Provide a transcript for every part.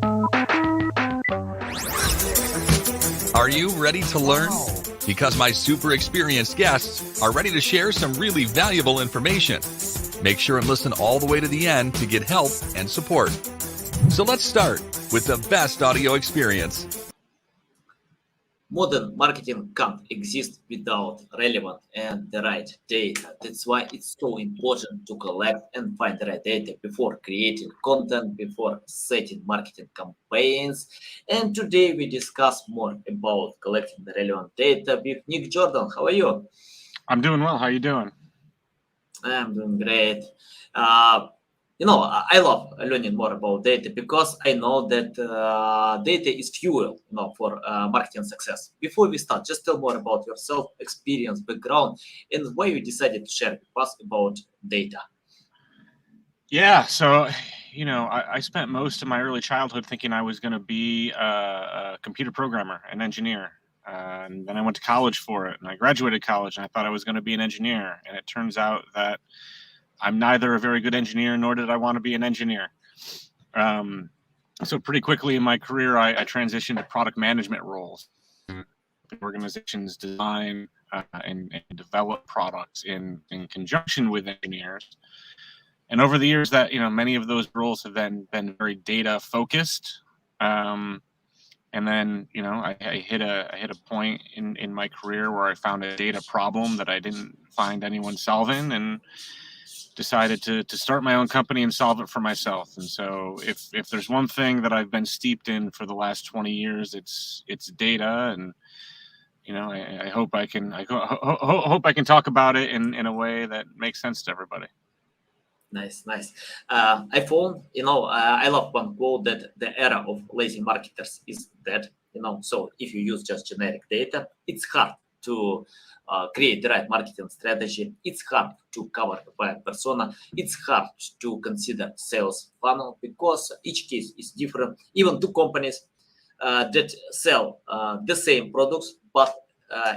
Are you ready to learn? Because my super experienced guests are ready to share some really valuable information. Make sure and listen all the way to the end to get help and support. So let's start with the best audio experience. Modern marketing can't exist without relevant and the right data. That's why it's so important to collect and find the right data before creating content, before setting marketing campaigns. And today we discuss more about collecting the relevant data with Nick Jordan. How are you? I'm doing well. How are you doing? I'm doing great. I love learning more about data because I know that data is fuel, for marketing success. Before we start, just tell more about yourself, experience, background, and why you decided to share with us about data. Yeah, so I spent most of my early childhood thinking I was going to be a computer programmer, an engineer. And then I went to college for it, and I graduated college, and I thought I was going to be an engineer. And it turns out that I'm neither a very good engineer, nor did I want to be an engineer. So pretty quickly in my career, I transitioned to product management roles. Organizations design and develop products in conjunction with engineers. And over the years, that many of those roles have been very data focused. And then I hit a point in my career where I found a data problem that I didn't find anyone solving, and decided to start my own company and solve it for myself. And so if there's one thing that I've been steeped in for the last 20 years, it's data. And I hope I can hope I can talk about it in a way that makes sense to everybody. Nice. I found, I love one quote that the era of lazy marketers is dead. So if you use just generic data, it's hard to create the right marketing strategy. It's hard to cover the buyer persona. It's hard to consider sales funnel because each case is different. Even two companies that sell the same products, but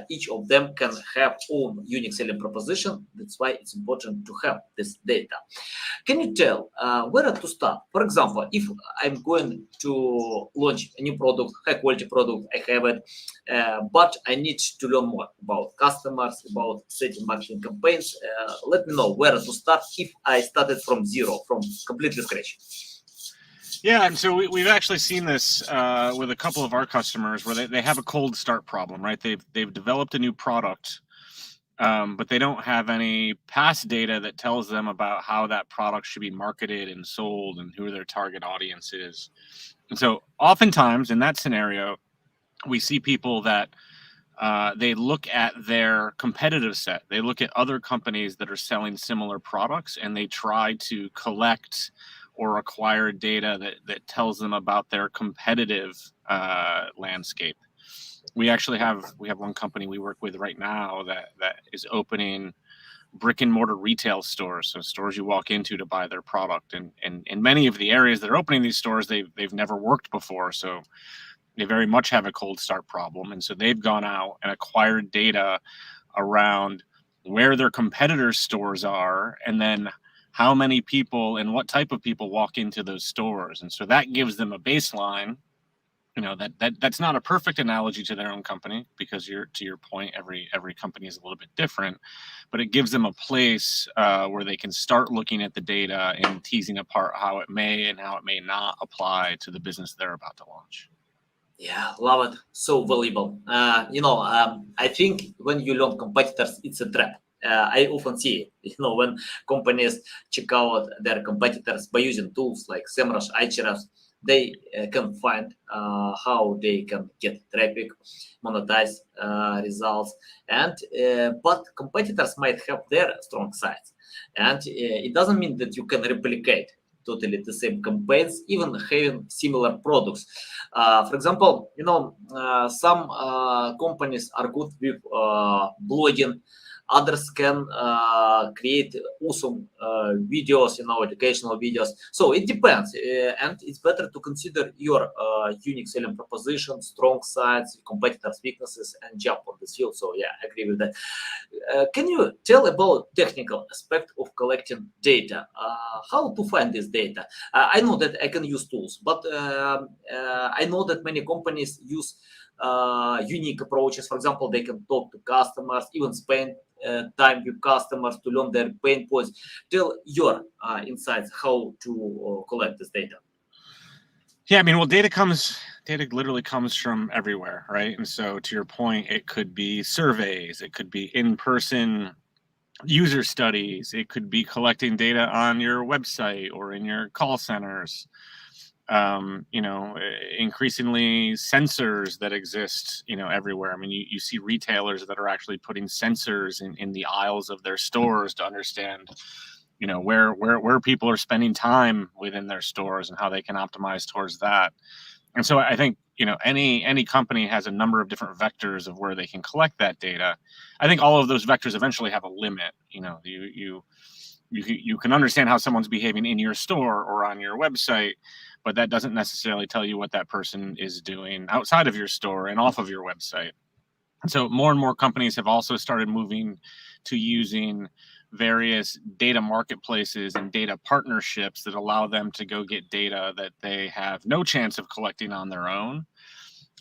each of them can have own unique selling proposition. That's why it's important to have this data. Can you tell where to start? For example, if I'm going to launch a new product, high quality product, I have it, but I need to learn more about customers, about setting marketing campaigns. Let me know where to start if I started from zero, from completely scratch. Yeah, and so we've actually seen this with a couple of our customers where they have a cold start problem, right? They've developed a new product, but they don't have any past data that tells them about how that product should be marketed and sold and who their target audience is. And so oftentimes in that scenario, we see people that they look at their competitive set. They look at other companies that are selling similar products, and they try to collect or acquire data that tells them about their competitive landscape. We have one company we work with right now that is opening brick and mortar retail stores, so stores you walk into to buy their product. And in many of the areas that are opening these stores, they've never worked before, so they very much have a cold start problem. And so they've gone out and acquired data around where their competitors' stores are, and then how many people and what type of people walk into those stores. And so that gives them a baseline. That's not a perfect analogy to their own company, because to your point, every company is a little bit different, but it gives them a place where they can start looking at the data and teasing apart how it may and how it may not apply to the business they're about to launch. Yeah, love it. So valuable. I think when you learn competitors, it's a trap. I often see, when companies check out their competitors by using tools like SEMrush, Ahrefs, they can find how they can get traffic, monetize results, and but competitors might have their strong sides, and it doesn't mean that you can replicate totally the same campaigns, even having similar products. For example, some companies are good with blogging, Others can create awesome videos, educational videos. So it depends, and it's better to consider your unique selling proposition, strong sides, competitors' weaknesses, and jump on this field. So yeah, I agree with that. Can you tell about technical aspect of collecting data? How to find this data? I know that I can use tools, but I know that many companies use unique approaches. For example, they can talk to customers, even spend time with customers to learn their pain points. Tell your insights how to collect this data. Yeah, I mean, well, data literally comes from everywhere, right? And so to your point, it could be surveys, it could be in-person user studies, it could be collecting data on your website or in your call centers. Increasingly sensors that exist, everywhere. I mean, you see retailers that are actually putting sensors in the aisles of their stores to understand, where people are spending time within their stores and how they can optimize towards that. And so I think, any company has a number of different vectors of where they can collect that data. I think all of those vectors eventually have a limit. You can understand how someone's behaving in your store or on your website, but that doesn't necessarily tell you what that person is doing outside of your store and off of your website. And so more and more companies have also started moving to using various data marketplaces and data partnerships that allow them to go get data that they have no chance of collecting on their own,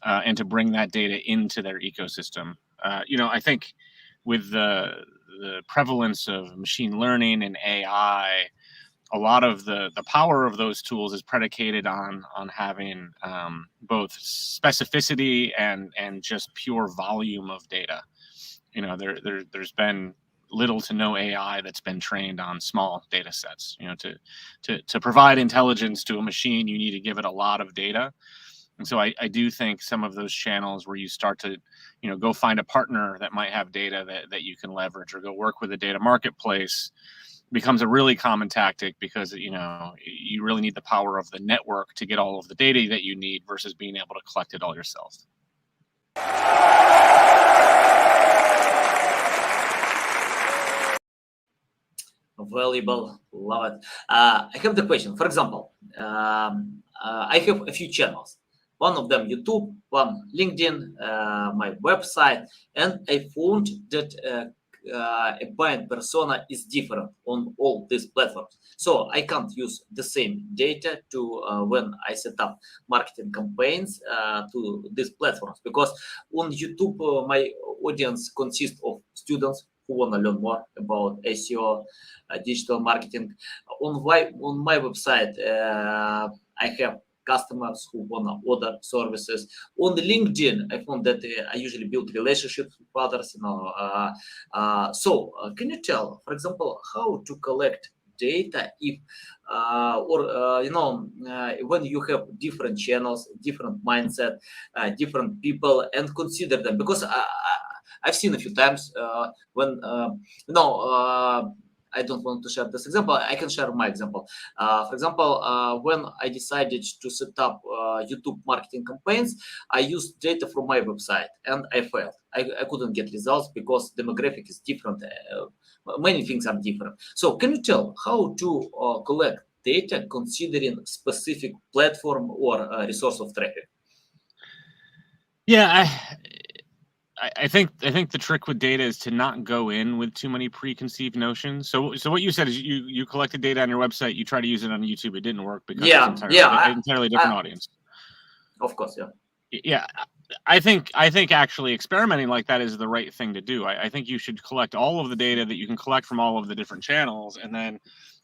and to bring that data into their ecosystem. I think with the prevalence of machine learning and AI, a lot of the power of those tools is predicated on having both specificity and just pure volume of data. There's been little to no AI that's been trained on small data sets. To provide intelligence to a machine, you need to give it a lot of data. And so I do think some of those channels where you start to, go find a partner that might have data that you can leverage, or go work with a data marketplace, becomes a really common tactic, because, you really need the power of the network to get all of the data that you need versus being able to collect it all yourself. Valuable, love it. I have the question. For example, I have a few channels. One of them YouTube, one LinkedIn, my website, and I found that a buying persona is different on all these platforms. So I can't use the same data to when I set up marketing campaigns to these platforms, because on YouTube my audience consists of students who want to learn more about SEO, digital marketing. On my website, I have customers who want to order services. On the LinkedIn, I found that I usually build relationships with others. So can you tell, for example, how to collect data if when you have different channels, different mindset, different people, and consider them? Because I've seen a few times when I don't want to share this example. I can share my example. For example, when I decided to set up YouTube marketing campaigns, I used data from my website and I failed. I couldn't get results because demographic is different. Many things are different. So can you tell how to collect data considering specific platform or resource of traffic? Yeah, I think the trick with data is to not go in with too many preconceived notions. So what you said is you collected data on your website, you tried to use it on YouTube, it didn't work because it's entirely different audience. Of course, yeah. Yeah, I think actually experimenting like that is the right thing to do. I think you should collect all of the data that you can collect from all of the different channels, and then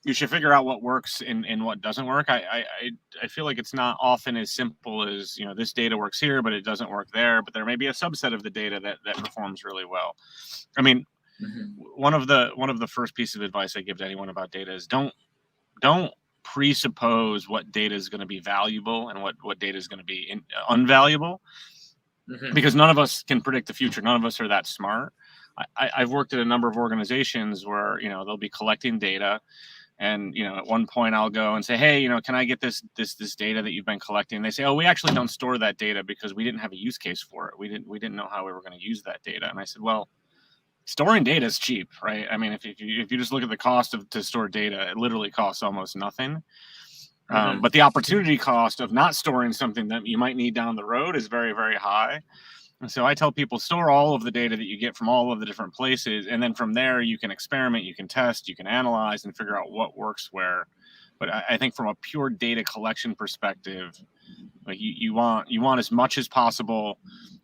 you should figure out what works and what doesn't work. I feel like it's not often as simple as, this data works here, but it doesn't work there. But there may be a subset of the data that performs really well. I mean, one of the first pieces of advice I give to anyone about data is don't presuppose what data is going to be valuable and what data is going to be unvaluable, because none of us can predict the future. None of us are that smart. I've worked at a number of organizations where, they'll be collecting data. And, at one point I'll go and say, hey, can I get this data that you've been collecting? And they say, oh, we actually don't store that data because we didn't have a use case for it. We didn't know how we were going to use that data. And I said, well, storing data is cheap, right? I mean, if you just look at the cost to store data, it literally costs almost nothing. But the opportunity cost of not storing something that you might need down the road is very, very high. And so I tell people, store all of the data that you get from all of the different places. And then from there, you can experiment, you can test, you can analyze and figure out what works where. But I think from a pure data collection perspective, like you want as much as possible.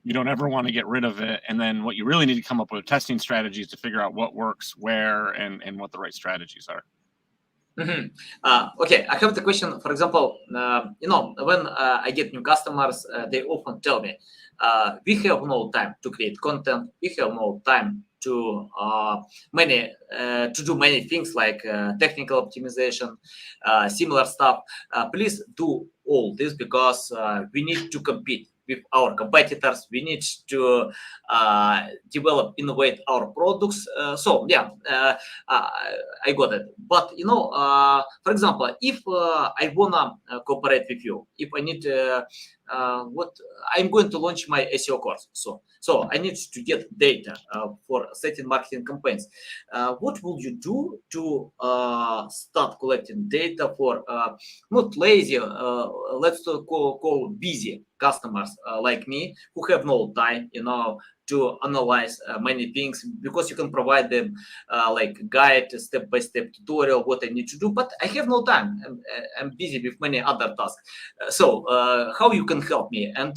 You don't ever want to get rid of it. And then what you really need to come up with testing strategies to figure out what works where and what the right strategies are. Okay, I have the question. For example, when I get new customers, they often tell me, we have no time to create content. We have no time to do many things like technical optimization, similar stuff. Please do all this because we need to compete with our competitors. We need to develop, innovate our products. I got it. But for example, if I wanna cooperate with you, if I need I'm going to launch my SEO course, so I need to get data for certain marketing campaigns. What will you do to start collecting data for not lazy, let's call busy customers like me who have no time, to analyze many things, because you can provide them like guide, step-by-step tutorial what I need to do, but I have no time. I'm busy with many other tasks. So how you can help me and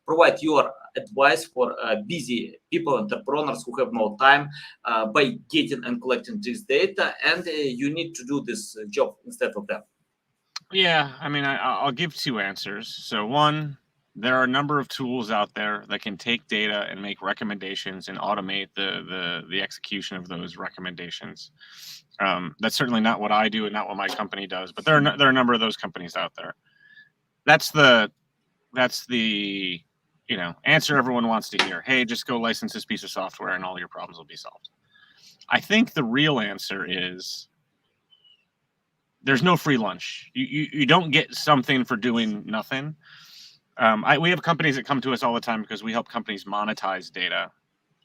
provide your advice for busy people, entrepreneurs who have no time by getting and collecting this data, and you need to do this job instead of them? Yeah, I mean, I'll give two answers. So one, there are a number of tools out there that can take data and make recommendations and automate the execution of those recommendations. That's certainly not what I do and not what my company does, but there are a number of those companies out there. That's the answer everyone wants to hear. Hey, just go license this piece of software and all your problems will be solved. I think the real answer is there's no free lunch. You don't get something for doing nothing. We have companies that come to us all the time because we help companies monetize data.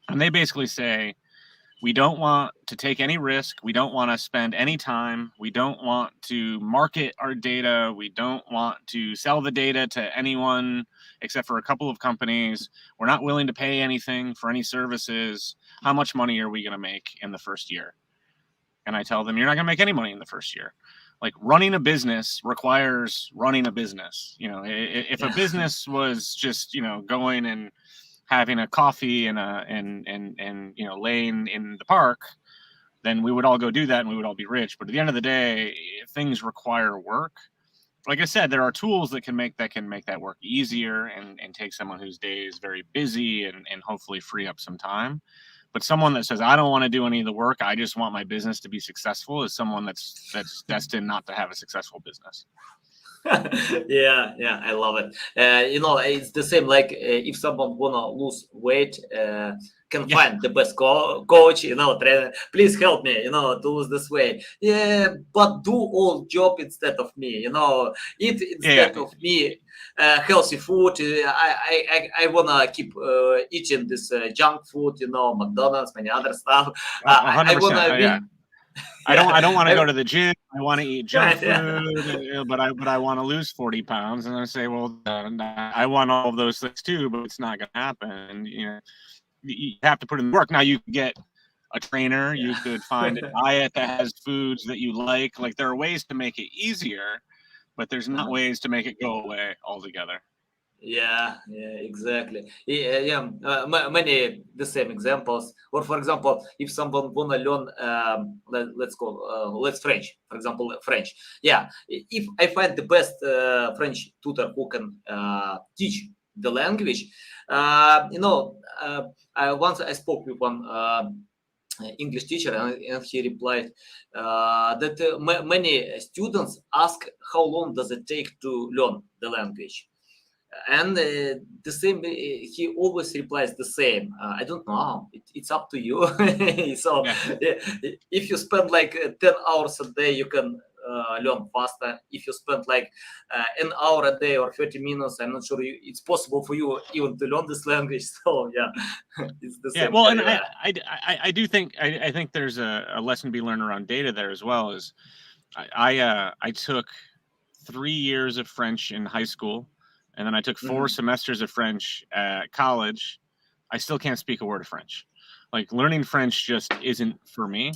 And they basically say, we don't want to take any risk. We don't want to spend any time. We don't want to market our data. We don't want to sell the data to anyone except for a couple of companies. We're not willing to pay anything for any services. How much money are we going to make in the first year? And I tell them, you're not going to make any money in the first year. Like, running a business requires running a business. If a business was just, going and having a coffee and laying in the park, then we would all go do that and we would all be rich. But at the end of the day, things require work. Like I said, there are tools that can make that work easier and take someone whose day is very busy and hopefully free up some time. But someone that says, I don't want to do any of the work, I just want my business to be successful, is someone that's destined not to have a successful business. Yeah, I love it. It's the same like if someone wanna lose weight, can find the best coach, trainer. Please help me, to lose this weight. Yeah, but do all job instead of me. Eat instead of me healthy food. I wanna keep eating this junk food, McDonald's, many other stuff. I wanna be. I don't want to go to the gym. I want to eat junk food, but I want to lose 40 pounds. And I say, well, I want all of those things too, but it's not going to happen. And you have to put in the work. Now you can get a trainer. You could find a diet that has foods that you like. Like, there are ways to make it easier, but there's not ways to make it go away altogether. Yeah, exactly. Many the same examples. Or for example, if someone wanna learn, let's French. For example, French. Yeah, if I find the best French tutor who can teach the language, once I spoke with one English teacher, and he replied that many students ask how long does it take to learn the language. And the same, he always replies the same. I don't know. It's up to you. So if you spend like 10 hours a day, you can learn faster. If you spend like an hour a day or 30 minutes, I'm not sure it's possible for you even to learn this language. So yeah, it's the Yeah, same. well, and everywhere. I do think I think there's a lesson to be learned around data there as well. Is I took 3 years of French in high school, and then I took 4 semesters of French at college. I still can't speak a word of French. Like, learning French just isn't for me.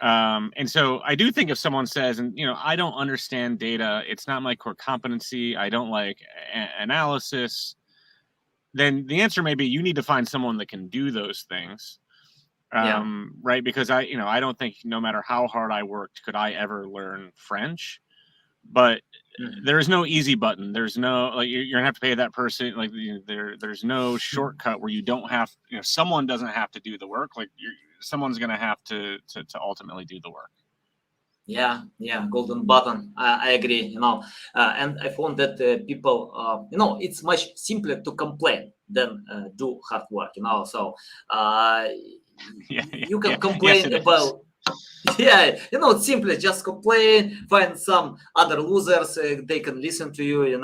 And so I do think if someone says, and I don't understand data, it's not my core competency, I don't like analysis, then the answer may be you need to find someone that can do those things. Yeah. Right? Because I don't think no matter how hard I worked could I ever learn French. But there is no easy button. There's no, like, you're gonna have to pay that person. Like, there's no shortcut where you don't have, someone doesn't have to do the work. Like, someone's gonna have to ultimately do the work. Yeah, golden button. I agree. And I found that people, it's much simpler to complain than do hard work. So you can complain Yes, about. Yeah, it's simply just complain, find some other losers, they can listen to you,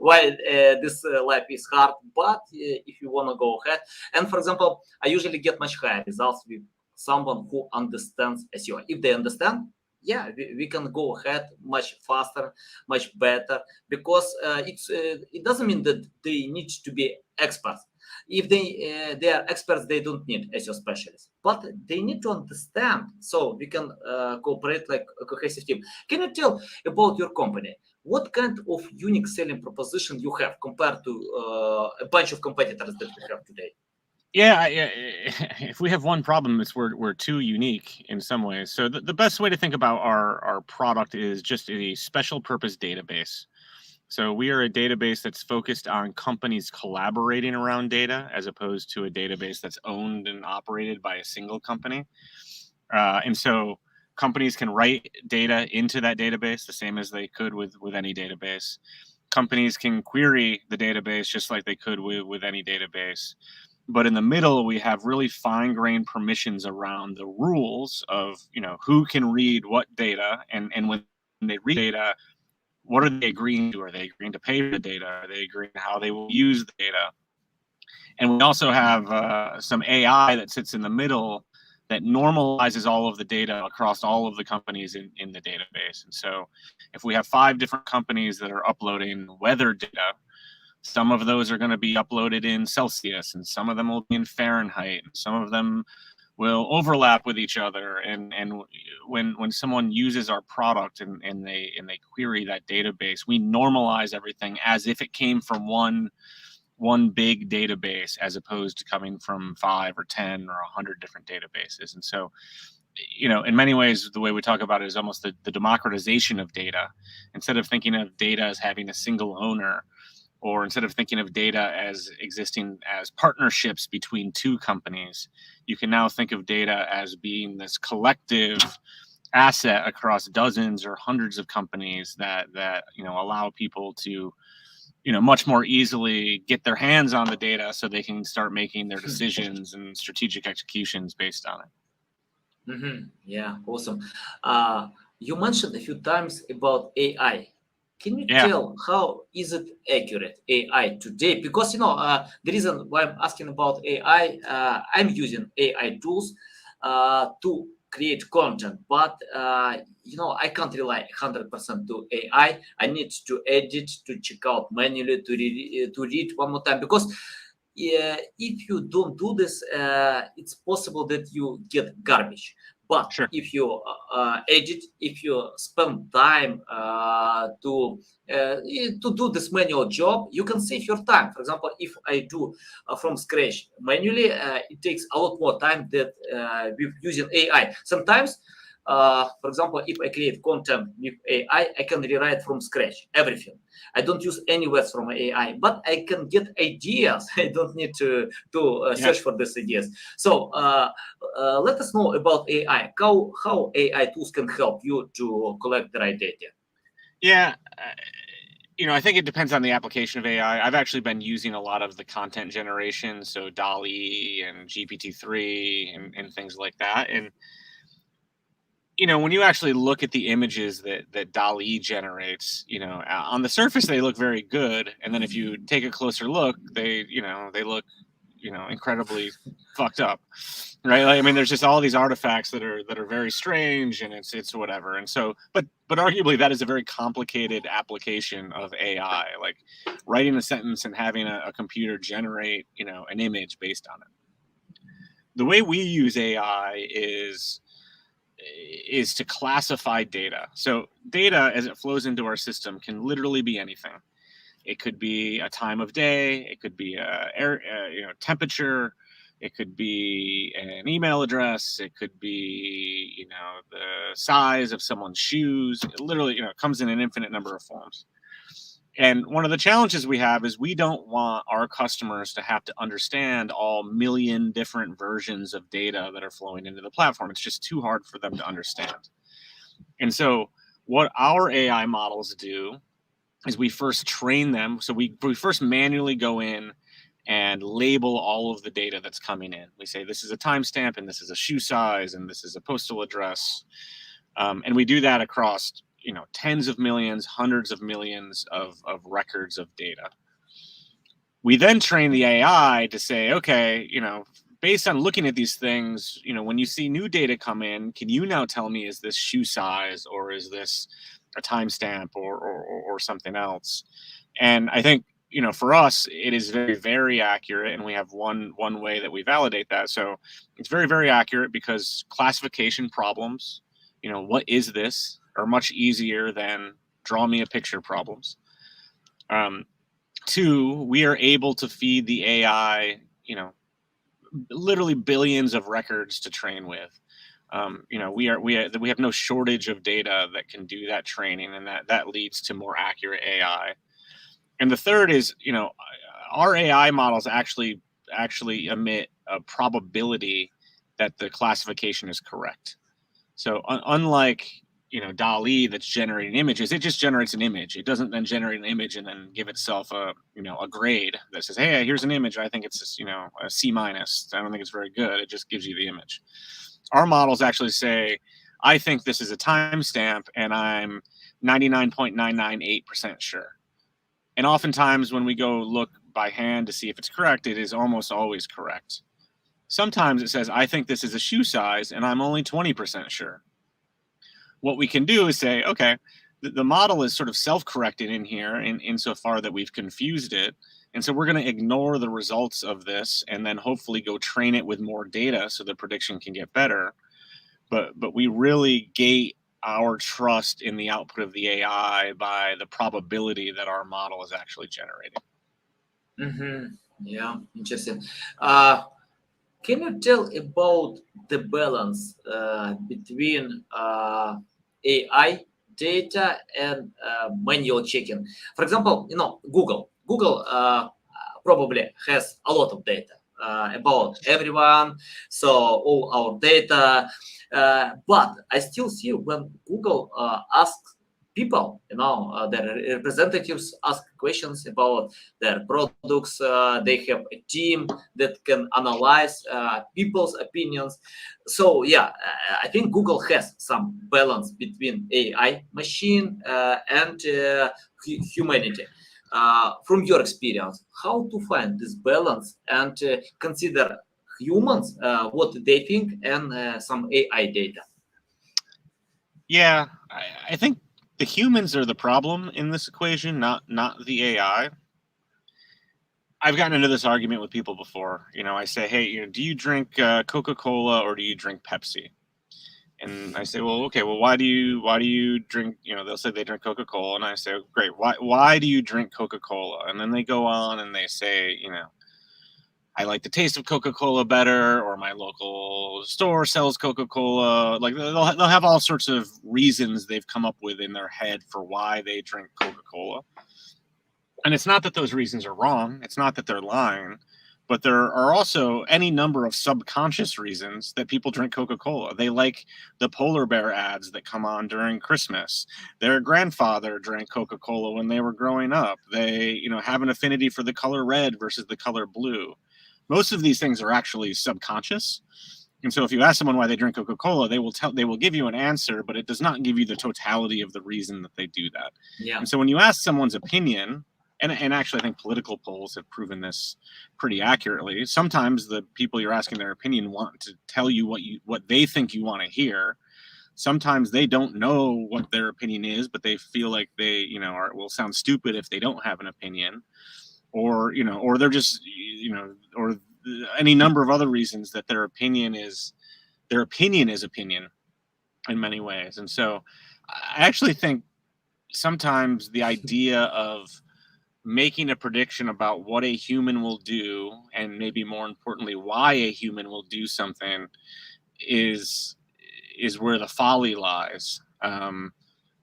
why this life is hard. But if you want to go ahead, and for example, I usually get much higher results with someone who understands SEO. If they understand, yeah, we can go ahead much faster, much better, because it doesn't mean that they need to be experts. If they are experts, they don't need SEO specialists, but they need to understand, so we can cooperate like a cohesive team. Can you tell about your company? What kind of unique selling proposition you have compared to a bunch of competitors that we have today? Yeah, if we have one problem, it's we're too unique in some ways. So the best way to think about our product is just a special purpose database. So we are a database that's focused on companies collaborating around data, as opposed to a database that's owned and operated by a single company. And so companies can write data into that database the same as they could with any database. Companies can query the database just like they could with any database. But in the middle, we have really fine-grained permissions around the rules of, who can read what data, and when they read data, what are they agreeing to? Are they agreeing to pay for the data? Are they agreeing to how they will use the data? And we also have some AI that sits in the middle that normalizes all of the data across all of the companies in the database. And so if we have 5 different companies that are uploading weather data, some of those are going to be uploaded in Celsius, and some of them will be in Fahrenheit, and some of them will overlap with each other. And when someone uses our product and they query that database, we normalize everything as if it came from one big database, as opposed to coming from 5 or 10 or 100 different databases. And so, in many ways, the way we talk about it is almost the democratization of data. Instead of thinking of data as having a single owner, or instead of thinking of data as existing as partnerships between 2 companies, you can now think of data as being this collective asset across dozens or hundreds of companies that allow people to much more easily get their hands on the data, so they can start making their decisions and strategic executions based on it. Yeah, awesome. You mentioned a few times about AI. Can you Yeah. tell how is it accurate AI today? Because the reason why I'm asking about AI, I'm using AI tools to create content, but I can't rely 100% to AI. I need to edit, to check out manually, to read one more time, because if you don't do this, it's possible that you get garbage. But Sure. if you edit, if you spend time to do this manual job, you can save your time. For example, if I do from scratch manually, it takes a lot more time than with using AI. Sometimes, for example, if I create content with AI, I can rewrite from scratch everything. I don't use any words from AI, but I can get ideas. I don't need to search for these ideas. So let us know about AI. How AI tools can help you to collect the right data. Yeah. I think it depends on the application of AI. I've actually been using a lot of the content generation, so DALL-E and GPT-3 and things like that. And when you actually look at the images that DALL-E generates, on the surface they look very good, and then if you take a closer look, they look, incredibly fucked up, right? Like, I mean, there's just all these artifacts that are very strange, and it's whatever. And so, but arguably that is a very complicated application of AI, like writing a sentence and having a computer generate, an image based on it. The way we use AI is to classify data. So data, as it flows into our system, can literally be anything. It could be a time of day. It could be temperature. It could be an email address. It could be, the size of someone's shoes. It literally, it comes in an infinite number of forms. And one of the challenges we have is we don't want our customers to have to understand all million different versions of data that are flowing into the platform. It's just too hard for them to understand. And so what our AI models do is we first train them. So we first manually go in and label all of the data that's coming in. We say, this is a timestamp, and this is a shoe size, and this is a postal address. And we do that across tens of millions, hundreds of millions of records of data. We then train the AI to say, okay, based on looking at these things, when you see new data come in, can you now tell me, is this shoe size, or is this a timestamp, or something else? And I think, for us, it is very, very accurate, and we have one way that we validate that. So it's very, very accurate because classification problems, what is this, are much easier than draw me a picture problems. Two, we are able to feed the AI, literally billions of records to train with. We have no shortage of data that can do that training, and that leads to more accurate AI. And the third is, our AI models actually emit a probability that the classification is correct. So unlike DALL-E that's generating images, it just generates an image. It doesn't then generate an image and then give itself a grade that says, hey, here's an image. I think it's a C-. I don't think it's very good. It just gives you the image. Our models actually say, I think this is a timestamp, and I'm 99.998% sure. And oftentimes when we go look by hand to see if it's correct, it is almost always correct. Sometimes it says, I think this is a shoe size, and I'm only 20% sure. What we can do is say, okay, the model is sort of self-corrected in here insofar that we've confused it. And so we're going to ignore the results of this and then hopefully go train it with more data so the prediction can get better. But we really gate our trust in the output of the AI by the probability that our model is actually generating. Mm-hmm. Yeah, interesting. Can you tell about the balance between AI data and manual checking? For example, Google probably has a lot of data about everyone, so all our data. But I still see when Google asks people, their representatives ask questions about their products. They have a team that can analyze people's opinions. So yeah, I think Google has some balance between AI machine and humanity. From your experience, how to find this balance and consider humans, what they think, and some AI data? Yeah, I think the humans are the problem in this equation, not the AI. I've gotten into this argument with people before. I say, hey, do you drink Coca-Cola or do you drink Pepsi? And I say, well, okay, well, why do you drink? They'll say they drink Coca-Cola, and I say, oh, great, why do you drink Coca-Cola? And then they go on and they say, I like the taste of Coca-Cola better, or my local store sells Coca-Cola. Like they'll have all sorts of reasons they've come up with in their head for why they drink Coca-Cola. And it's not that those reasons are wrong. It's not that they're lying, but there are also any number of subconscious reasons that people drink Coca-Cola. They like the polar bear ads that come on during Christmas. Their grandfather drank Coca-Cola when they were growing up. They, have an affinity for the color red versus the color blue. Most of these things are actually subconscious. And so if you ask someone why they drink Coca-Cola, they will give you an answer, but it does not give you the totality of the reason that they do that. Yeah. And so when you ask someone's opinion, and actually I think political polls have proven this pretty accurately, sometimes the people you're asking their opinion want to tell you what they think you want to hear. Sometimes they don't know what their opinion is, but they feel like they, will sound stupid if they don't have an opinion, or they're just, or any number of other reasons that their opinion is opinion in many ways. And so I actually think sometimes the idea of making a prediction about what a human will do, and maybe more importantly, why a human will do something, is where the folly lies.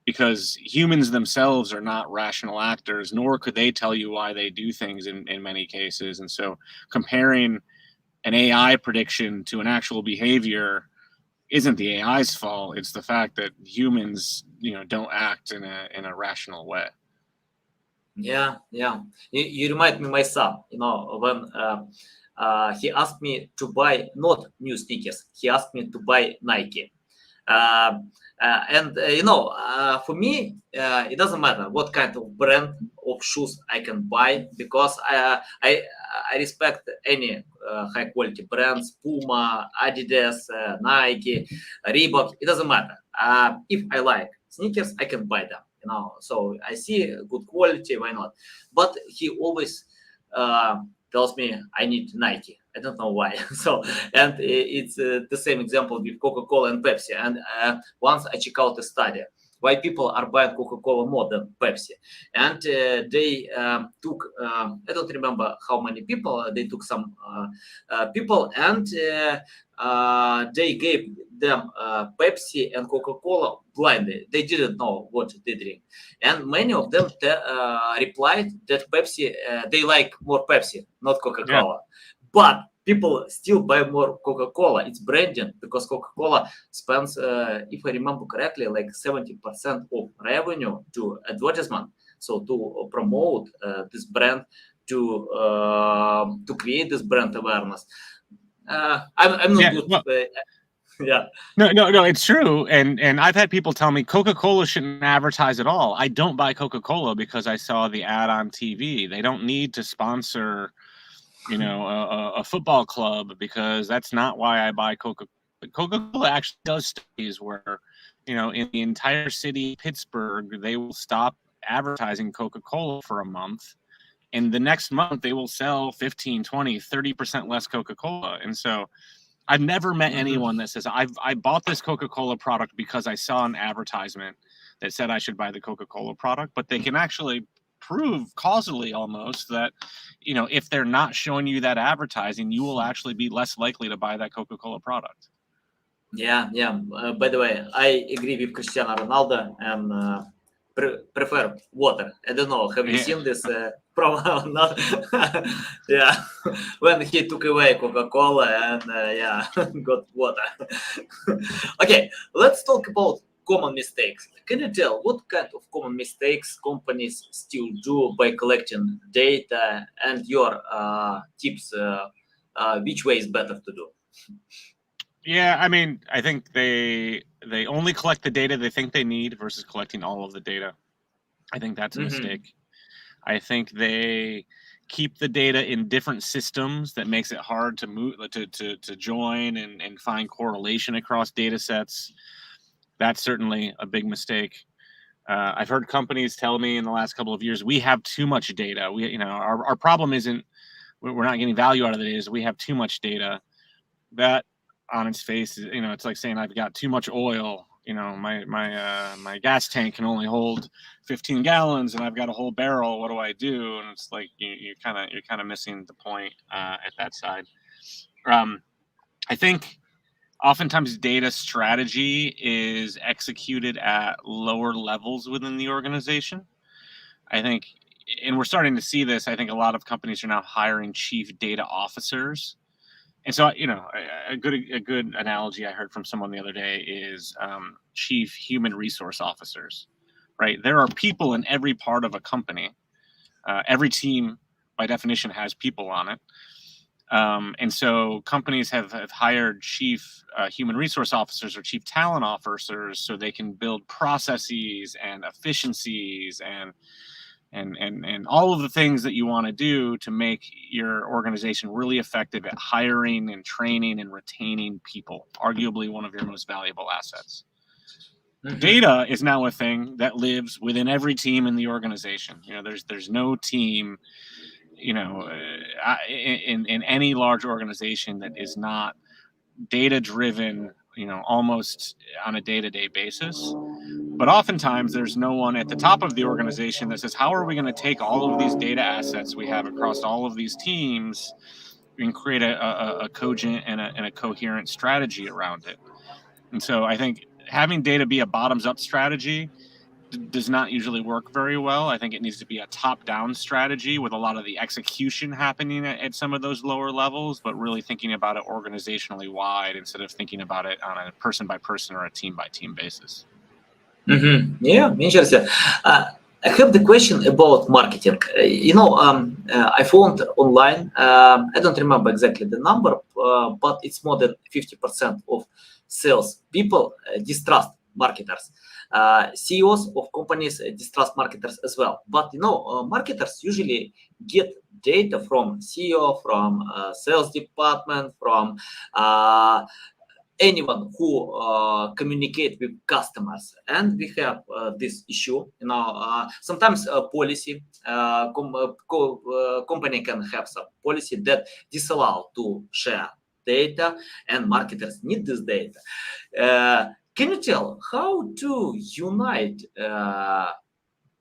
Because humans themselves are not rational actors, nor could they tell you why they do things in many cases. And so comparing an AI prediction to an actual behavior isn't the AI's fault. It's the fact that humans, don't act in a rational way. Yeah. You remind me my son, when he asked me to buy not new sneakers, he asked me to buy Nike. For me, it doesn't matter what kind of brand of shoes I can buy, because I respect any high quality brands, Puma, Adidas, Nike, Reebok. It doesn't matter. If I like sneakers, I can buy them. So I see good quality, why not? But he always tells me I need Nike. I don't know why. And it's the same example with Coca-Cola and Pepsi. And once I check out a study why people are buying Coca-Cola more than Pepsi. And they took, I don't remember how many people, they took some people, and they gave them Pepsi and Coca-Cola blindly. They didn't know what they drink. And many of them replied that Pepsi, they like more Pepsi, not Coca-Cola. But people still buy more Coca-Cola. It's branding, because Coca-Cola spends, if I remember correctly, like 70% of revenue to advertisement. So to promote this brand, to create this brand awareness. I'm not good. Well, yeah. No, it's true. And I've had people tell me Coca-Cola shouldn't advertise at all. I don't buy Coca-Cola because I saw the ad on TV. They don't need to sponsor a football club, because that's not why I buy Coca-Cola. Coca-Cola actually does studies where, in the entire city of Pittsburgh, they will stop advertising Coca-Cola for a month, and the next month they will sell 15, 20, 30% less Coca-Cola. And so I've never met anyone that says, I bought this Coca-Cola product because I saw an advertisement that said I should buy the Coca-Cola product, but they can actually prove causally almost that, if they're not showing you that advertising, you will actually be less likely to buy that Coca-Cola product. Yeah. By the way, I agree with Cristiano Ronaldo and prefer water. I don't know. Have you seen this promo or not? Yeah. When he took away Coca-Cola and got water. Okay, let's talk about common mistakes. Can you tell what kind of common mistakes companies still do by collecting data, and your tips, which way is better to do? Yeah, I mean, I think they only collect the data they think they need versus collecting all of the data. I think that's a mistake. I think they keep the data in different systems that makes it hard to move to join and find correlation across data sets. That's certainly a big mistake. I've heard companies tell me in the last couple of years, we have too much data. Our problem isn't we're not getting value out of the data, is we have too much data. That on its face, it's like saying I've got too much oil. My gas tank can only hold 15 gallons, and I've got a whole barrel. What do I do? And it's like you're kind of missing the point at that side. I think oftentimes data strategy is executed at lower levels within the organization. I think, and we're starting to see this, I think a lot of companies are now hiring chief data officers. And so, a good analogy I heard from someone the other day is chief human resource officers, right? There are people in every part of a company. Every team, by definition, has people on it. And so companies have hired chief human resource officers or chief talent officers so they can build processes and efficiencies and all of the things that you want to do to make your organization really effective at hiring and training and retaining people, arguably one of your most valuable assets. Data is now a thing that lives within every team in the organization. There's no team, in any large organization that is not data driven, almost on a day-to-day basis. But oftentimes there's no one at the top of the organization that says, how are we going to take all of these data assets we have across all of these teams and create a cogent and a coherent strategy around it? And so I think having data be a bottoms-up strategy does not usually work very well. I think it needs to be a top-down strategy with a lot of the execution happening at some of those lower levels, but really thinking about it organizationally wide instead of thinking about it on a person-by-person or a team-by-team basis. Yeah, interesting. I have the question about marketing. I found online, I don't remember exactly the number, but it's more than 50% of sales people distrust marketers. CEOs of companies distrust marketers as well. But marketers usually get data from CEO, from sales department, from anyone who communicate with customers, and we have this issue. Sometimes policy company can have some policy that disallow to share data, and marketers need this data. Can you tell how to unite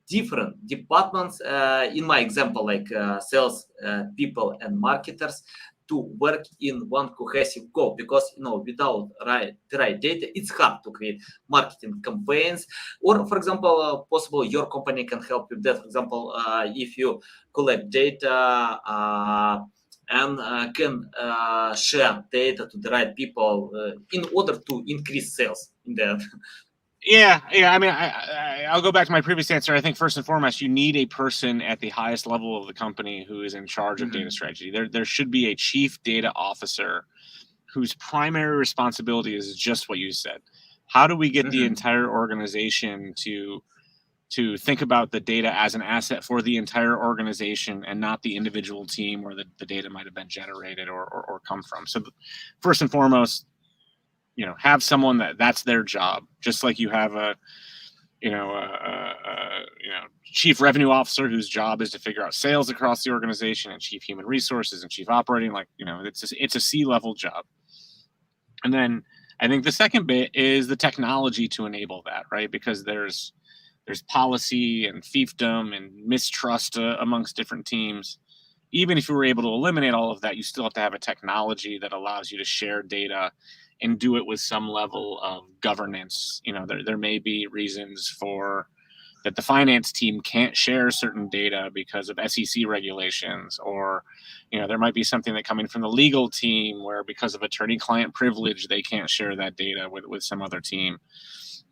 different departments? In my example, like sales people and marketers, to work in one cohesive goal, because without the right data, it's hard to create marketing campaigns. Or, for example, possible your company can help with that. For example, if you collect data and can share data to the right people in order to increase sales in the end. Yeah. I mean, I'll go back to my previous answer. I think first and foremost, you need a person at the highest level of the company who is in charge of data strategy. There should be a chief data officer whose primary responsibility is just what you said. How do we get the entire organization to think about the data as an asset for the entire organization and not the individual team where the data might have been generated or come from? So first and foremost, have someone that's their job, just like you have a chief revenue officer whose job is to figure out sales across the organization, and chief human resources and chief operating, it's a C-level job. And then I think the second bit is the technology to enable that, right? Because there's policy and fiefdom and mistrust amongst different teams. Even if you were able to eliminate all of that, you still have to have a technology that allows you to share data and do it with some level of governance. There may be reasons for that the finance team can't share certain data because of SEC regulations, or there might be something that coming from the legal team where because of attorney-client privilege they can't share that data with some other team.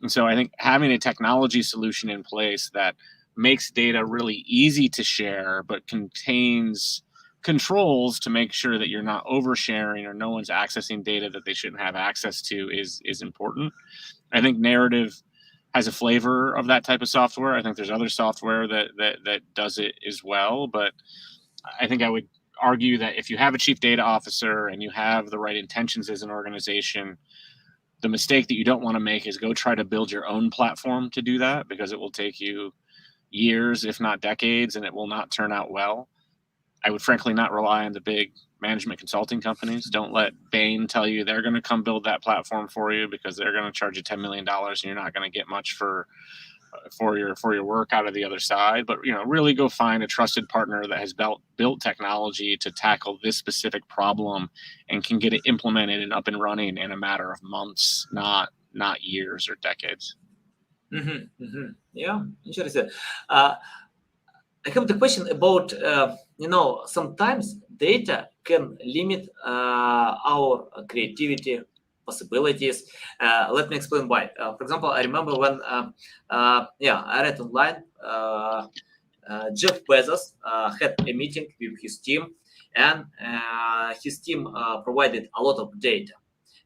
And so I think having a technology solution in place that makes data really easy to share but contains controls to make sure that you're not oversharing or no one's accessing data that they shouldn't have access to is important. I think Narrative has a flavor of that type of software. I think there's other software that does it as well, but I think I would argue that if you have a chief data officer and you have the right intentions as an organization, the mistake that you don't want to make is go try to build your own platform to do that, because it will take you years, if not decades, and it will not turn out well. I would frankly not rely on the big management consulting companies. Don't let Bain tell you they're going to come build that platform for you, because they're going to charge you $10 million and you're not going to get much for your work out of the other side. But really go find a trusted partner that has built technology to tackle this specific problem and can get it implemented and up and running in a matter of months, not years or decades. Yeah, interesting. I have the question about, sometimes data can limit our creativity possibilities. Let me explain why. For example, I remember when, I read online, Jeff Bezos had a meeting with his team, and his team provided a lot of data.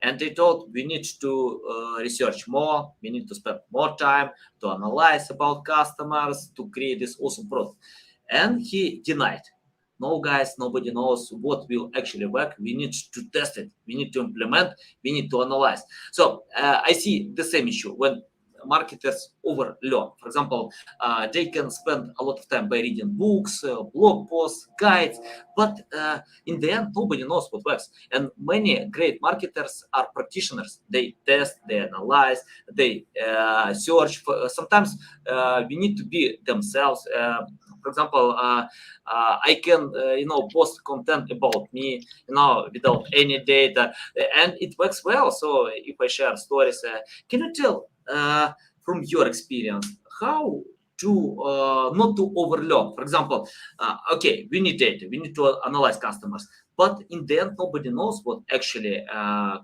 And they thought we need to research more, we need to spend more time to analyze about customers to create this awesome product. And he denied. No, guys, nobody knows what will actually work. We need to test it. We need to implement. We need to analyze. So I see the same issue when marketers overlearn. For example, they can spend a lot of time by reading books, blog posts, guides, but in the end, nobody knows what works. And many great marketers are practitioners. They test, they analyze, they search. Sometimes we need to be themselves. For example, I can, post content about me, without any data, and it works well. So if I share stories, can you tell from your experience how to not to overload? For example, okay, we need data, we need to analyze customers, but in the end, nobody knows what actually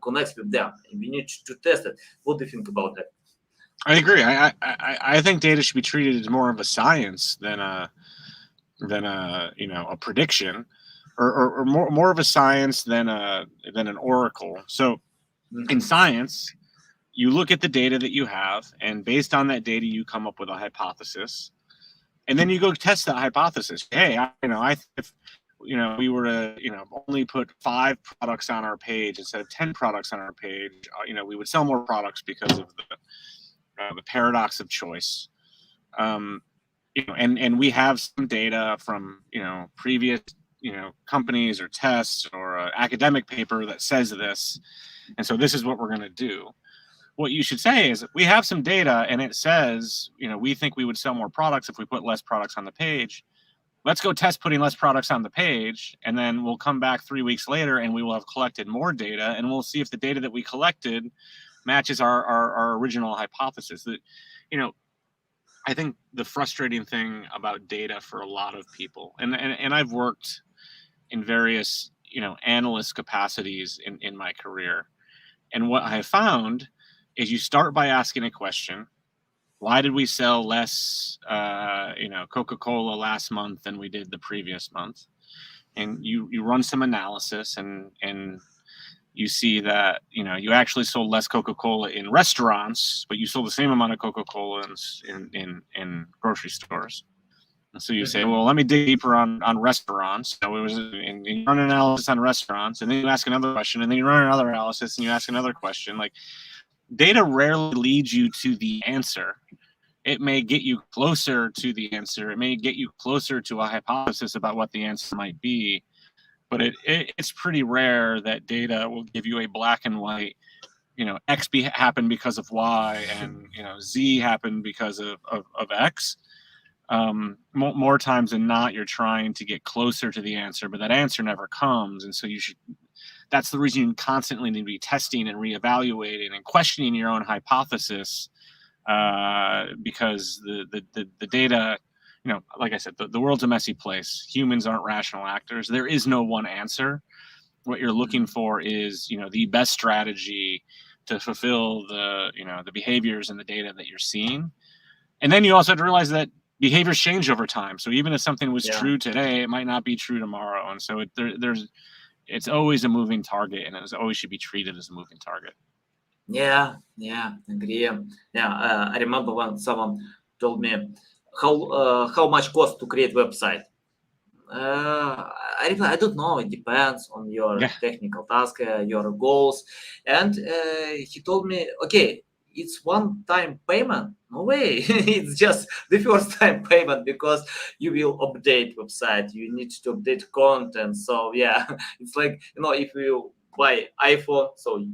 connects with them. We need to test it. What do you think about that? I agree. I think data should be treated as more of a science than a prediction, or more of a science than an oracle. So in science, you look at the data that you have, and based on that data, you come up with a hypothesis, and then you go test that hypothesis. Hey, if we were to only put 5 products on our page instead of 10 products on our page, we would sell more products because of the paradox of choice. And we have some data from previous companies or tests or an academic paper that says this, and so this is what we're going to do. What you should say is, we have some data and it says, we think we would sell more products if we put less products on the page. Let's go test putting less products on the page, and then we'll come back 3 weeks later and we will have collected more data, and we'll see if the data that we collected matches our original hypothesis. That, I think the frustrating thing about data for a lot of people, and I've worked in various, analyst capacities in my career. And what I have found is, you start by asking a question. Why did we sell less, Coca-Cola last month than we did the previous month? And you run some analysis, and you see that, you actually sold less Coca-Cola in restaurants, but you sold the same amount of Coca-Cola in grocery stores. And so you say, well, let me dig deeper on restaurants. So and you run an analysis on restaurants, and then you ask another question, and then you run another analysis, and you ask another question. Like, data rarely leads you to the answer. It may get you closer to the answer. It may get you closer to a hypothesis about what the answer might be. But it's pretty rare that data will give you a black and white, X happened because of Y, and Z happened because of X. More times than not, you're trying to get closer to the answer, but that answer never comes. And so that's the reason you constantly need to be testing and reevaluating and questioning your own hypothesis, because the data, like I said, the world's a messy place. Humans aren't rational actors. There is no one answer. What you're looking for is, the best strategy to fulfill the behaviors and the data that you're seeing. And then you also have to realize that behaviors change over time. So even if something was true today, it might not be true tomorrow. And so it's always a moving target, and it always should be treated as a moving target. Yeah, agree. I remember when someone told me how much cost to create website. I don't know. It depends on your technical task, your goals. And he told me, okay, it's one-time payment. No way. It's just the first time payment, because you will update website. You need to update content. So yeah, it's like, if you buy iPhone, so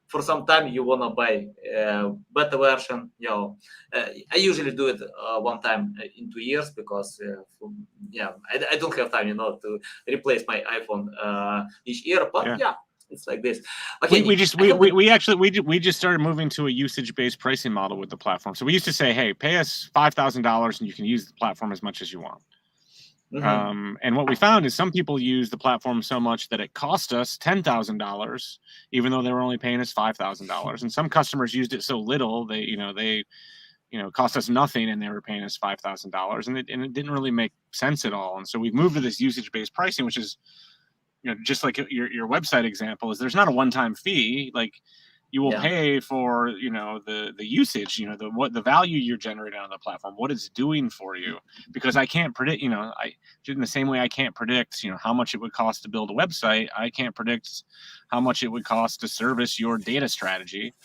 for some time you wanna buy better version. I usually do it one time in 2 years, because I don't have time, to replace my iPhone each year. But it's like this. Okay, we just started moving to a usage-based pricing model with the platform. So we used to say, hey, pay us $5,000 and you can use the platform as much as you want. And what we found is some people use the platform so much that it cost us $10,000, even though they were only paying us $5,000. And some customers used it so little, they it cost us nothing and they were paying us $5,000, and it didn't really make sense at all. And so we've moved to this usage-based pricing, which is, just like your website example, is there's not a one-time fee. Like, you will pay for, the usage, the value you're generating on the platform, what it's doing for you, because I can't predict, in the same way I can't predict, how much it would cost to build a website. I can't predict how much it would cost to service your data strategy,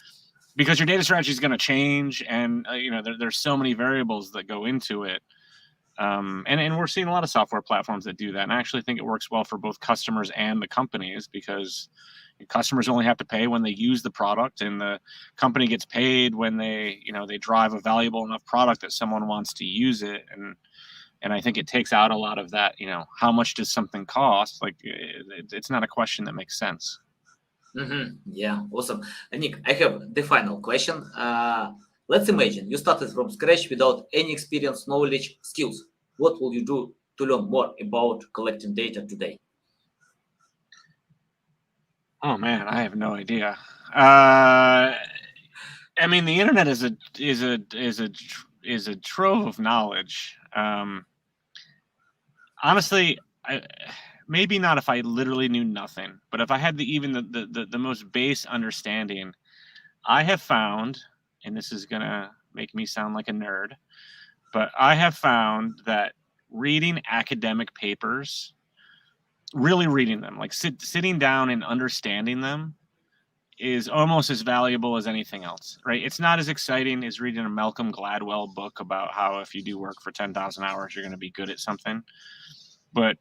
because your data strategy is going to change. And, there's so many variables that go into it. And we're seeing a lot of software platforms that do that. And I actually think it works well for both customers and the companies, because customers only have to pay when they use the product, and the company gets paid when they drive a valuable enough product that someone wants to use it. And I think it takes out a lot of that, how much does something cost? Like, it's not a question that makes sense. Yeah, awesome. Nick, I have the final question. Let's imagine you started from scratch without any experience, knowledge, skills. What will you do to learn more about collecting data today? Oh man, I have no idea. I mean, the internet is a trove of knowledge. Honestly, maybe not if I literally knew nothing, but if I had the most base understanding, I have found, and this is gonna make me sound like a nerd, but I have found that reading academic papers, really reading them, like sitting down and understanding them, is almost as valuable as anything else, right? It's not as exciting as reading a Malcolm Gladwell book about how if you do work for 10,000 hours, you're going to be good at something. But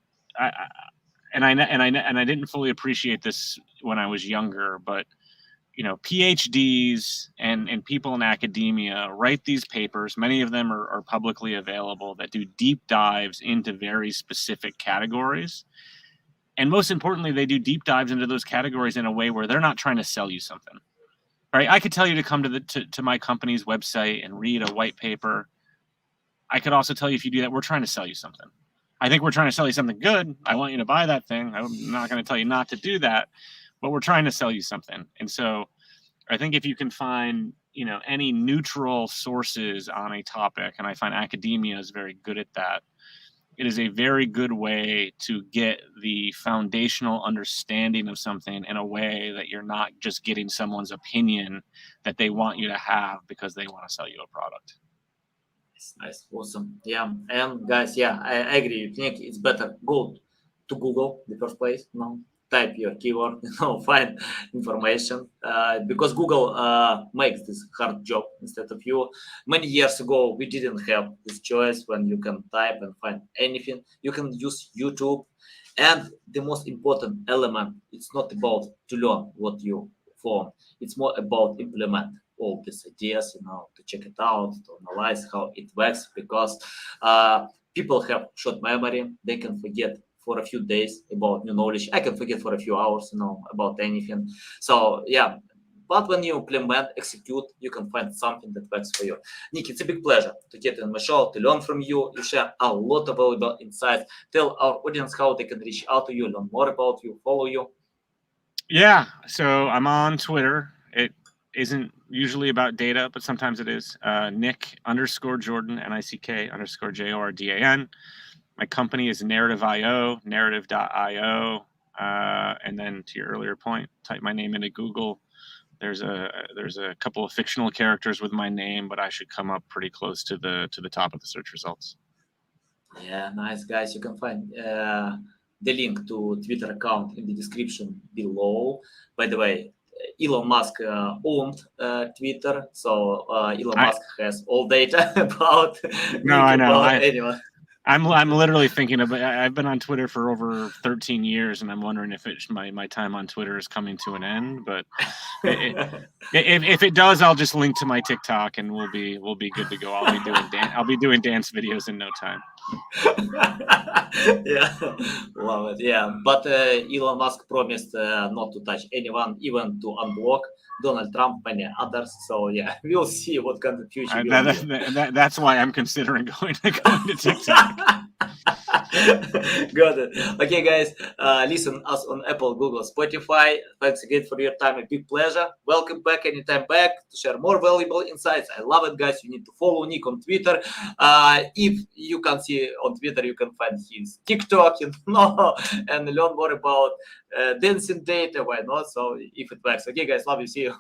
I didn't fully appreciate this when I was younger, but PhDs and people in academia write these papers. Many of them are publicly available, that do deep dives into very specific categories. And most importantly, they do deep dives into those categories in a way where they're not trying to sell you something. Right? I could tell you to come to my company's website and read a white paper. I could also tell you, if you do that, we're trying to sell you something. I think we're trying to sell you something good. I want you to buy that thing. I'm not going to tell you not to do that, but we're trying to sell you something. And so I think if you can find, any neutral sources on a topic, and I find academia is very good at that, it is a very good way to get the foundational understanding of something in a way that you're not just getting someone's opinion that they want you to have because they want to sell you a product. Nice, awesome. Yeah, and guys, I agree with Nick. It's better go to Google in the first place. Type your keyword, find information, because Google makes this hard job instead of you. Many years ago, we didn't have this choice when you can type and find anything. You can use YouTube. And the most important element, it's not about to learn what you found. It's more about implement all these ideas, to check it out, to analyze how it works, because people have short memory. They can forget for a few days about new knowledge. I can forget for a few hours, about anything. So but when you implement, execute, you can find something that works for you. Nick, it's a big pleasure to get in my show, to learn from you. You share a lot of valuable insights. Tell our audience how they can reach out to you, learn more about you, follow you. Yeah, so I'm on Twitter. It isn't usually about data, but sometimes it is. Nick_Jordan, NICK_JORDAN. My company is Narrative.io, narrative.io. And then to your earlier point, type my name into Google. There's a couple of fictional characters with my name, but I should come up pretty close to the top of the search results. Yeah, nice, guys. You can find the link to Twitter account in the description below. By the way, Elon Musk owned Twitter, so Elon Musk has all data about anyone. I'm literally thinking of. I've been on Twitter for over 13 years, and I'm wondering if my time on Twitter is coming to an end. But if it does, I'll just link to my TikTok, and we'll be good to go. I'll be doing dance videos in no time. Yeah, love it. Yeah, but Elon Musk promised not to touch anyone, even to unblock Donald Trump, many others. So we'll see what kind of future. That's why I'm considering going to TikTok. Got it. Okay, guys, listen us on Apple, Google, Spotify. Thanks again for your time. A big pleasure. Welcome back anytime back to share more valuable insights. I love it, guys. You need to follow Nick on Twitter. If you can see on Twitter, you can find his TikTok, and learn more about dancing data. Why not? So if it works. Okay, guys, love you. See you.